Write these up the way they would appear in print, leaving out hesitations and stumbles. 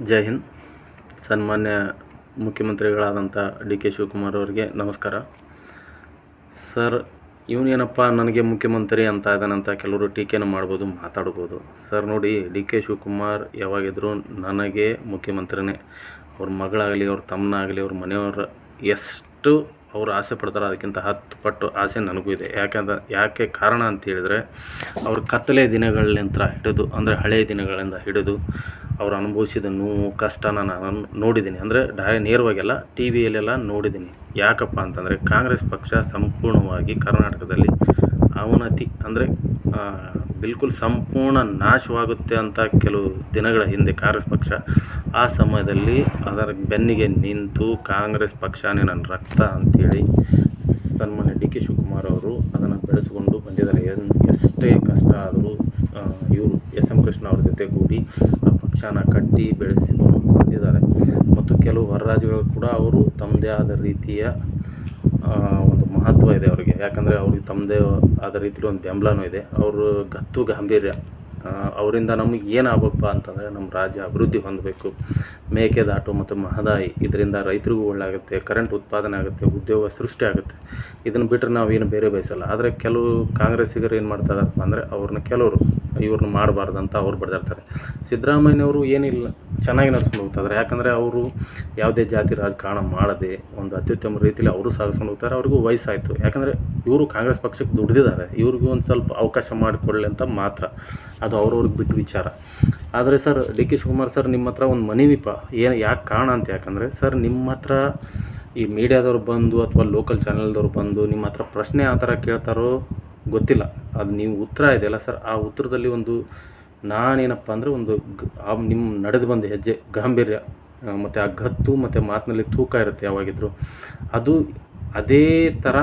ಜೈ ಹಿಂದ್. ಸನ್ಮಾನ್ಯ ಮುಖ್ಯಮಂತ್ರಿಗಳಾದಂಥ D K Shivakumar ಅವರಿಗೆ ನಮಸ್ಕಾರ. ಸರ್, ಇವನೇನಪ್ಪ ನನಗೆ ಮುಖ್ಯಮಂತ್ರಿ ಅಂತ ಇದ್ದಾನಂತ ಕೆಲವರು ಟೀಕೆನ ಮಾಡ್ಬೋದು, ಮಾತಾಡ್ಬೋದು. ಸರ್ ನೋಡಿ, ಡಿ ಕೆ ಶಿವಕುಮಾರ್ ಯಾವಾಗಿದ್ದರೂ ನನಗೆ ಮುಖ್ಯಮಂತ್ರಿನೇ. ಅವ್ರ ಮಗಳಾಗಲಿ, ಅವ್ರ ತಮ್ಮನಾಗಲಿ, ಅವ್ರ ಮನೆಯವ್ರ ಎಷ್ಟು ಅವರು ಆಸೆ ಪಡ್ತಾರೆ ಅದಕ್ಕಿಂತ 10 ಪಟ್ಟು ಆಸೆ ನನಗೂ ಇದೆ. ಯಾಕೆ ಕಾರಣ ಅಂತ ಹೇಳಿದರೆ, ಅವ್ರ ಕತ್ತಲೆ ದಿನಗಳಿಂದ ಹಿಡಿದು, ಅಂದರೆ ಹಳೆಯ ದಿನಗಳಿಂದ ಹಿಡಿದು ಅವ್ರು ಅನುಭವಿಸಿದ ನೋವು ಕಷ್ಟನ ನಾನು ನೋಡಿದ್ದೀನಿ. ಅಂದರೆ ನೇರವಾಗೆಲ್ಲ ಟಿ ವಿಯಲ್ಲೆಲ್ಲ ನೋಡಿದ್ದೀನಿ. ಯಾಕಪ್ಪ ಅಂತಂದರೆ, ಕಾಂಗ್ರೆಸ್ ಪಕ್ಷ ಸಂಪೂರ್ಣವಾಗಿ ಕರ್ನಾಟಕದಲ್ಲಿ ಅವನತಿ, ಅಂದರೆ ಬಿಲ್ಕುಲ್ ಸಂಪೂರ್ಣ ನಾಶವಾಗುತ್ತೆ ಅಂತ ಕೆಲವು ದಿನಗಳ ಹಿಂದೆ ಕಾಂಗ್ರೆಸ್ ಪಕ್ಷ ಆ ಸಮಯದಲ್ಲಿ ಅದರ ಬೆನ್ನಿಗೆ ನಿಂತು ಕಾಂಗ್ರೆಸ್ ಪಕ್ಷನೇ ನನ್ನ ರಕ್ತ ಅಂಥೇಳಿ ಸನ್ಮಾನ್ಯ ಡಿ ಕೆ ಶಿವಕುಮಾರ್ ಅವರು ಅದನ್ನು ಬೆಳೆಸಿಕೊಂಡು ಬಂದಿದ್ದಾರೆ. ಎಷ್ಟೇ ಕಷ್ಟ ಆದರೂ ಇವರು ಎಸ್ ಎಂ ಕೃಷ್ಣ ಅವ್ರ ಜೊತೆ ಕೂಡಿ ಆ ಪಕ್ಷನ ಕಟ್ಟಿ ಬೆಳೆಸಿಕೊಂಡು ಬಂದಿದ್ದಾರೆ. ಮತ್ತು ಕೆಲವು ಹೊರ ರಾಜ್ಯಗಳು ಕೂಡ ಅವರು ತಮ್ಮದೇ ಆದ ರೀತಿಯ ಒಂದು ಮಹತ್ವ ಇದೆ ಅವರಿಗೆ. ಯಾಕಂದರೆ ಅವ್ರಿಗೆ ತಮ್ಮದೇ ಆದ ರೀತಿಯಲ್ಲಿ ಒಂದು ಬೆಂಬಲನೂ ಇದೆ. ಅವರು ಗತ್ತು ಗಾಂಭೀರ್ಯ, ಅವರಿಂದ ನಮಗೆ ಏನಾಗಬೇಕಪ್ಪ ಅಂತಂದರೆ, ನಮ್ಮ ರಾಜ್ಯ ಅಭಿವೃದ್ಧಿ ಹೊಂದಬೇಕು. ಮೇಕೆದಾಟು ಮತ್ತು ಮಹದಾಯಿ, ಇದರಿಂದ ರೈತರಿಗೂ ಒಳ್ಳೆಯಾಗುತ್ತೆ, ಕರೆಂಟ್ ಉತ್ಪಾದನೆ ಆಗುತ್ತೆ, ಉದ್ಯೋಗ ಸೃಷ್ಟಿ ಆಗುತ್ತೆ. ಇದನ್ನು ಬಿಟ್ಟರೆ ನಾವೇನು ಬೇರೆ ಬಯಸಲ್ಲ. ಆದರೆ ಕೆಲವು ಕಾಂಗ್ರೆಸ್ಸಿಗರು ಏನು ಮಾಡ್ತಾರಪ್ಪ ಅಂದರೆ, ಕೆಲವರು ಇವ್ರನ್ನ ಮಾಡಬಾರ್ದಂತ ಅವ್ರು ಬಡ್ದಾಡ್ತಾರೆ. ಸಿದ್ದರಾಮಯ್ಯನವರು ಏನಿಲ್ಲ, ಚೆನ್ನಾಗಿ ನಡ್ಸ್ಕೊಂಡು ಹೋಗ್ತಾರೆ. ಯಾಕಂದರೆ ಅವರು ಯಾವುದೇ ಜಾತಿ ರಾಜಕಾರಣ ಮಾಡದೆ ಒಂದು ಅತ್ಯುತ್ತಮ ರೀತಿಯಲ್ಲಿ ಅವರು ಸಾಗಿಸ್ಕೊಂಡು ಹೋಗ್ತಾರೆ. ಅವ್ರಿಗೂ ವಯಸ್ಸಾಯಿತು. ಯಾಕಂದರೆ ಇವರು ಕಾಂಗ್ರೆಸ್ ಪಕ್ಷಕ್ಕೆ ದುಡ್ದಿದ್ದಾರೆ, ಇವ್ರಿಗೂ ಒಂದು ಸ್ವಲ್ಪ ಅವಕಾಶ ಮಾಡಿಕೊಳ್ಳಿ ಅಂತ ಮಾತ್ರ. ಅದು ಅವ್ರವ್ರಿಗೆ ಬಿಟ್ಟು ವಿಚಾರ. ಆದರೆ sir, D K Shivakumar sir, ನಿಮ್ಮ ಹತ್ರ ಒಂದು ಮನವಿಪ್ಪ. ಯಾಕೆ ಕಾರಣ ಅಂತ, ಯಾಕಂದರೆ ಸರ್, ನಿಮ್ಮ ಹತ್ರ ಈ ಮೀಡಿಯಾದವ್ರು ಬಂದು ಅಥವಾ ಲೋಕಲ್ ಚಾನಲ್ದವ್ರು ಬಂದು ನಿಮ್ಮ ಹತ್ರ ಪ್ರಶ್ನೆ ಆ ಥರ ಕೇಳ್ತಾರೋ ಗೊತ್ತಿಲ್ಲ. ಅದು ನೀವು ಉತ್ತರ ಇದೆಯಲ್ಲ ಸರ್, ಆ ಉತ್ತರದಲ್ಲಿ ಒಂದು ನಾನೇನಪ್ಪ ಅಂದರೆ ಒಂದು ನಿಮ್ಮ ನಡೆದು ಬಂದ ಹೆಜ್ಜೆ ಗಾಂಭೀರ್ಯ ಮತ್ತು ಆ ಗತ್ತು ಮತ್ತು ಮಾತಿನಲ್ಲಿ ತೂಕ ಇರುತ್ತೆ ಯಾವಾಗಿದ್ದರೂ. ಅದು ಅದೇ ಥರ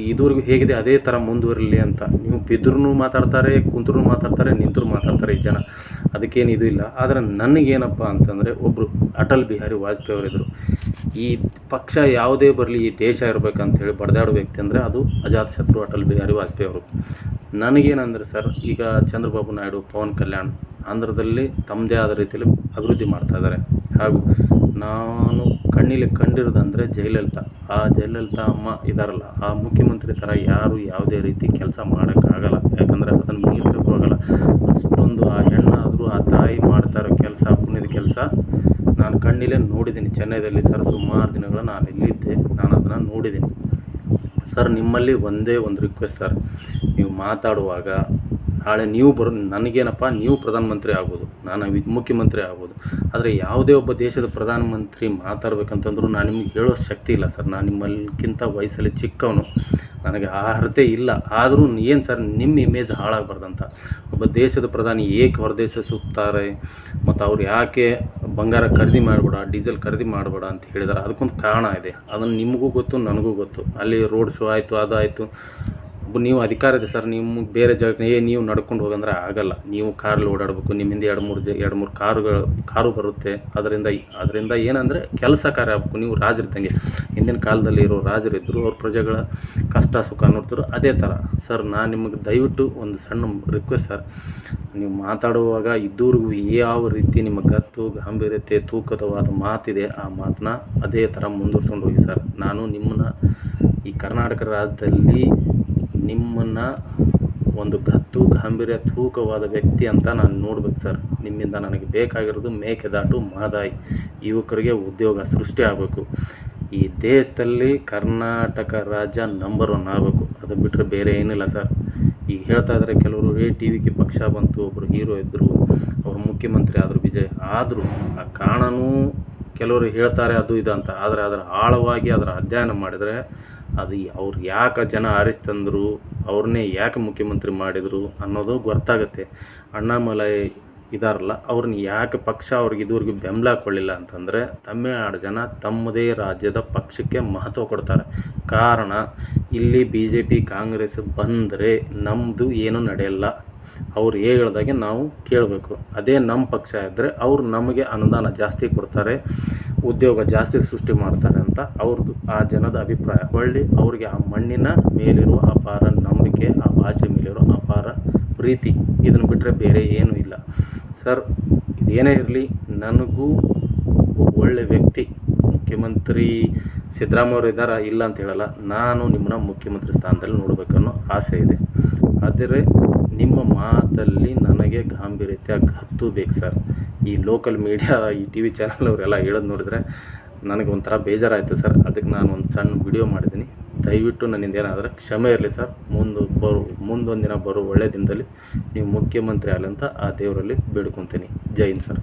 ಇದುವರೆಗೂ ಹೇಗಿದೆ ಅದೇ ಥರ ಮುಂದುವರಲಿ ಅಂತ. ನೀವು ಬಿದ್ದರೂ ಮಾತಾಡ್ತಾರೆ, ಕುಂತರೂ ಮಾತಾಡ್ತಾರೆ, ನಿಂತರೂ ಮಾತಾಡ್ತಾರೆ ಈ ಜನ. ಅದಕ್ಕೇನು ಇದು ಇಲ್ಲ. ಆದರೆ ನನಗೇನಪ್ಪ ಅಂತಂದರೆ, ಒಬ್ಬರು ಅಟಲ್ ಬಿಹಾರಿ ವಾಜಪೇಯಿ ಅವರಿದ್ದರು. ಈ ಪಕ್ಷ ಯಾವುದೇ ಬರಲಿ, ಈ ದೇಶ ಇರಬೇಕಂತೇಳಿ ಬಡ್ದಾಡೋ ವ್ಯಕ್ತಿ ಅಂದರೆ ಅದು ಅಜಾತಶತ್ರು ಅಟಲ್ ಬಿಹಾರಿ ವಾಜಪೇಯಿ ಅವರು. ನನಗೇನಂದರೆ ಸರ್, ಈಗ ಚಂದ್ರಬಾಬು ನಾಯ್ಡು, ಪವನ್ ಕಲ್ಯಾಣ್ ಆಂಧ್ರದಲ್ಲಿ ತಮ್ಮದೇ ಆದ ರೀತಿಯಲ್ಲಿ ಅಭಿವೃದ್ಧಿ ಮಾಡ್ತಾಯಿದ್ದಾರೆ. ಹಾಗೂ ನಾನು ಕಣ್ಣಿಲಿ ಕಂಡಿರೋದಂದರೆ ಜಯಲಲಿತಾ. ಆ ಜಯಲಲಿತಾ ಅಮ್ಮ ಇದ್ದಾರಲ್ಲ, ಆ ಮುಖ್ಯಮಂತ್ರಿ ಥರ ಯಾರು ಯಾವುದೇ ರೀತಿ ಕೆಲಸ ಮಾಡೋಕ್ಕಾಗಲ್ಲ. ಯಾಕಂದರೆ ಅದನ್ನು ಮೀರಿಸೋಕ್ಕೂ ಆಗಲ್ಲ. ಅಷ್ಟೊಂದು ಆ ಹೆಣ್ಣಾದರೂ ಆ ತಾಯಿ ಮಾಡ್ತಾ ಇರೋ ಕೆಲಸ, ಪುಣ್ಯದ ಕೆಲಸ ನಾನು ಕಣ್ಣಿಲೇ ನೋಡಿದ್ದೀನಿ. ಚೆನ್ನೈದಲ್ಲಿ ಸರ್, ಸುಮಾರು ದಿನಗಳು ನಾನು ಇಲ್ಲಿದ್ದೆ, ನಾನು ಅದನ್ನು ನೋಡಿದ್ದೀನಿ. ಸರ್, ನಿಮ್ಮಲ್ಲಿ ಒಂದೇ ಒಂದು ರಿಕ್ವೆಸ್ಟ್ ಸರ್, ನೀವು ಮಾತಾಡುವಾಗ ನಾಳೆ ನೀವು ನನಗೇನಪ್ಪ, ನೀವು ಪ್ರಧಾನಮಂತ್ರಿ ಆಗ್ಬೋದು, ನಾನು ಮುಖ್ಯಮಂತ್ರಿ ಆಗ್ಬೋದು. ಆದರೆ ಯಾವುದೇ ಒಬ್ಬ ದೇಶದ ಪ್ರಧಾನಮಂತ್ರಿ ಮಾತಾಡ್ಬೇಕಂತಂದ್ರೂ ನಾನು ನಿಮ್ಗೆ ಹೇಳೋ ಶಕ್ತಿ ಇಲ್ಲ ಸರ್. ನಾನು ನಿಮ್ಮಲ್ಲಿಗಿಂತ ವಯಸ್ಸಲ್ಲಿ ಚಿಕ್ಕವನು, ನನಗೆ ಆ ಅರ್ಹತೆ ಇಲ್ಲ. ಆದರೂ ಏನು ಸರ್, ನಿಮ್ಮ ಇಮೇಜ್ ಹಾಳಾಗಬಾರ್ದಂತ. ಒಬ್ಬ ದೇಶದ ಪ್ರಧಾನಿ ಏಕೆ ಹೊರದೇಶ ಸುತ್ತಾರೆ, ಮತ್ತು ಅವ್ರು ಯಾಕೆ ಬಂಗಾರ ಖರೀದಿ ಮಾಡಬೇಡ, ಡೀಸೆಲ್ ಖರೀದಿ ಮಾಡಬೇಡ ಅಂತ ಹೇಳಿದ್ದಾರೆ, ಅದಕ್ಕೊಂದು ಕಾರಣ ಇದೆ. ಅದನ್ನು ನಿಮಗೂ ಗೊತ್ತು, ನನಗೂ ಗೊತ್ತು. ಅಲ್ಲಿ ರೋಡ್ ಶೋ ಆಯಿತು, ಅದಾಯಿತು. ನೀವು ಅಧಿಕಾರ ಇದೆ ಸರ್, ನೀವು ಬೇರೆ ಜಾಗಕ್ಕೆ ನೀವು ನಡ್ಕೊಂಡು ಹೋಗಂದ್ರೆ ಆಗಲ್ಲ. ನೀವು ಕಾರಲ್ಲಿ ಓಡಾಡಬೇಕು, ನಿಮ್ಮ ಹಿಂದೆ ಎರಡು ಮೂರು ಕಾರು ಬರುತ್ತೆ. ಅದರಿಂದ ಏನಂದರೆ ಕೆಲಸ ಕಾರ್ಯ ಆಗಬೇಕು. ನೀವು ರಾಜರಿದ್ದಂಗೆ, ಹಿಂದಿನ ಕಾಲದಲ್ಲಿ ಇರೋ ರಾಜರಿದ್ದರು, ಅವ್ರ ಪ್ರಜೆಗಳ ಕಷ್ಟ ಸುಖ ನೋಡ್ತಿದ್ರು, ಅದೇ ಥರ ಸರ್. ನಾನು ನಿಮಗೆ ದಯವಿಟ್ಟು ಒಂದು ಸಣ್ಣ ರಿಕ್ವೆಸ್ಟ್ ಸರ್, ನೀವು ಮಾತಾಡುವಾಗ ಇದ್ದೂರಿಗೂ ಯಾವ ರೀತಿ ನಿಮ್ಮ ಗತ್ತು ಗಾಂಭೀರ್ಯತೆ ತೂಕದವಾದ ಮಾತಿದೆ, ಆ ಮಾತನ್ನ ಅದೇ ಥರ ಮುಂದುವರ್ಸ್ಕೊಂಡು ಹೋಗಿ ಸರ್. ನಾನು ನಿಮ್ಮನ್ನು ಈ ಕರ್ನಾಟಕ ರಾಜ್ಯದಲ್ಲಿ ನಿಮ್ಮನ್ನು ಒಂದು ಗತ್ತು ಗಾಂಭೀರ್ಯ ತೂಕವಾದ ವ್ಯಕ್ತಿ ಅಂತ ನಾನು ನೋಡ್ಬೇಕು ಸರ್. ನಿಮ್ಮಿಂದ ನನಗೆ ಬೇಕಾಗಿರೋದು ಮೇಕೆದಾಟು ಮಹದಾಯಿ, ಯುವಕರಿಗೆ ಉದ್ಯೋಗ ಸೃಷ್ಟಿ ಆಗಬೇಕು. ಈ ದೇಶದಲ್ಲಿ ಕರ್ನಾಟಕ ರಾಜ್ಯ ನಂಬರ್ 1 ಆಗಬೇಕು. ಅದು ಬಿಟ್ಟರೆ ಬೇರೆ ಏನಿಲ್ಲ ಸರ್. ಈಗ ಹೇಳ್ತಾ ಇದ್ದಾರೆ ಕೆಲವರು, ಟಿ ವಿಗೆ ಪಕ್ಷ ಬಂತು, ಒಬ್ಬರು ಹೀರೋ ಇದ್ದರು, ಅವರು ಮುಖ್ಯಮಂತ್ರಿ ಆದರು, ವಿಜಯ್ ಆದರೂ. ಆ ಕಾರಣನೂ ಕೆಲವರು ಹೇಳ್ತಾರೆ ಅದು ಇದು ಅಂತ. ಆದರೆ ಅದರ ಆಳವಾಗಿ ಅದರ ಅಧ್ಯಯನ ಮಾಡಿದರೆ ಅದು ಅವ್ರು ಯಾಕೆ ಜನ ಆರಿಸ್ತಂದರು, ಅವ್ರನ್ನೇ ಯಾಕೆ ಮುಖ್ಯಮಂತ್ರಿ ಮಾಡಿದರು ಅನ್ನೋದು ಗೊತ್ತಾಗುತ್ತೆ. ಅಣ್ಣಾಮಲೈ ಇದಾರಲ್ಲ, ಅವ್ರನ್ನ ಯಾಕೆ ಪಕ್ಷ ಅವ್ರಿಗೆ ಇದುವರೆಗೂ ಬೆಂಬಲ ಕೊಡಲಿಲ್ಲ ಅಂತಂದರೆ, ತಮಿಳುನಾಡು ಜನ ತಮ್ಮದೇ ರಾಜ್ಯದ ಪಕ್ಷಕ್ಕೆ ಮಹತ್ವ ಕೊಡ್ತಾರೆ. ಕಾರಣ, ಇಲ್ಲಿ BJP ಕಾಂಗ್ರೆಸ್ ಬಂದರೆ ನಮ್ಮದು ಏನೂ ನಡೆಯಲ್ಲ. ಅವ್ರು ಹೇಳ್ದಾಗೆ ನಾವು ಕೇಳಬೇಕು. ಅದೇ ನಮ್ಮ ಪಕ್ಷ ಇದ್ದರೆ ಅವ್ರು ನಮಗೆ ಅನುದಾನ ಜಾಸ್ತಿ ಕೊಡ್ತಾರೆ, ಉದ್ಯೋಗ ಜಾಸ್ತಿ ಸೃಷ್ಟಿ ಮಾಡ್ತಾರೆ ಅಂತ ಅವ್ರದ್ದು ಆ ಜನದ ಅಭಿಪ್ರಾಯ. ಒಳ್ಳೆ ಅವ್ರಿಗೆ ಆ ಮಣ್ಣಿನ ಮೇಲಿರುವ ಅಪಾರ ನಂಬಿಕೆ, ಆ ಭಾಷೆ ಮೇಲಿರೋ ಅಪಾರ ಪ್ರೀತಿ, ಇದನ್ನು ಬಿಟ್ಟರೆ ಬೇರೆ ಏನೂ ಇಲ್ಲ ಸರ್. ಇದು ಏನೇ ಇರಲಿ, ನನಗೂ ಒಳ್ಳೆ ವ್ಯಕ್ತಿ ಮುಖ್ಯಮಂತ್ರಿ ಸಿದ್ದರಾಮಯ್ಯ ಅವರು ಇದ್ದಾರಾ ಇಲ್ಲ ಅಂತ ಹೇಳಲ್ಲ, ನಾನು ನಿಮ್ಮನ್ನ ಮುಖ್ಯಮಂತ್ರಿ ಸ್ಥಾನದಲ್ಲಿ ನೋಡಬೇಕನ್ನೋ ಆಸೆ ಇದೆ. ಆದರೆ ನಿಮ್ಮ ಮಾತಲ್ಲಿ ನನಗೆ ಗಾಂಭೀರ್ಯತೆ ಹತ್ತಬೇಕು ಸರ್. ಈ ಲೋಕಲ್ ಮೀಡಿಯಾ, ಈ ಟಿ ವಿ ಚಾನಲ್ ಅವರೆಲ್ಲ ಹೇಳೋದು ನೋಡಿದ್ರೆ ನನಗೆ ಒಂಥರ ಬೇಜಾರಾಯಿತು ಸರ್. ಅದಕ್ಕೆ ನಾನು ಒಂದು ಸಣ್ಣ ವಿಡಿಯೋ ಮಾಡಿದ್ದೀನಿ. ದಯವಿಟ್ಟು ನನ್ನಿಂದ ಏನಾದರೆ ಕ್ಷಮೆ ಇರಲಿ ಸರ್. ಮುಂದೊಂದು ದಿನ ಬರೋ ಒಳ್ಳೆಯ ದಿನದಲ್ಲಿ ನೀವು ಮುಖ್ಯಮಂತ್ರಿ ಆಗಲಿ ಅಂತ ಆ ದೇವರಲ್ಲಿ ಬೇಡ್ಕೊತೀನಿ. ಜೈ ಹಿಂದ್ ಸರ್.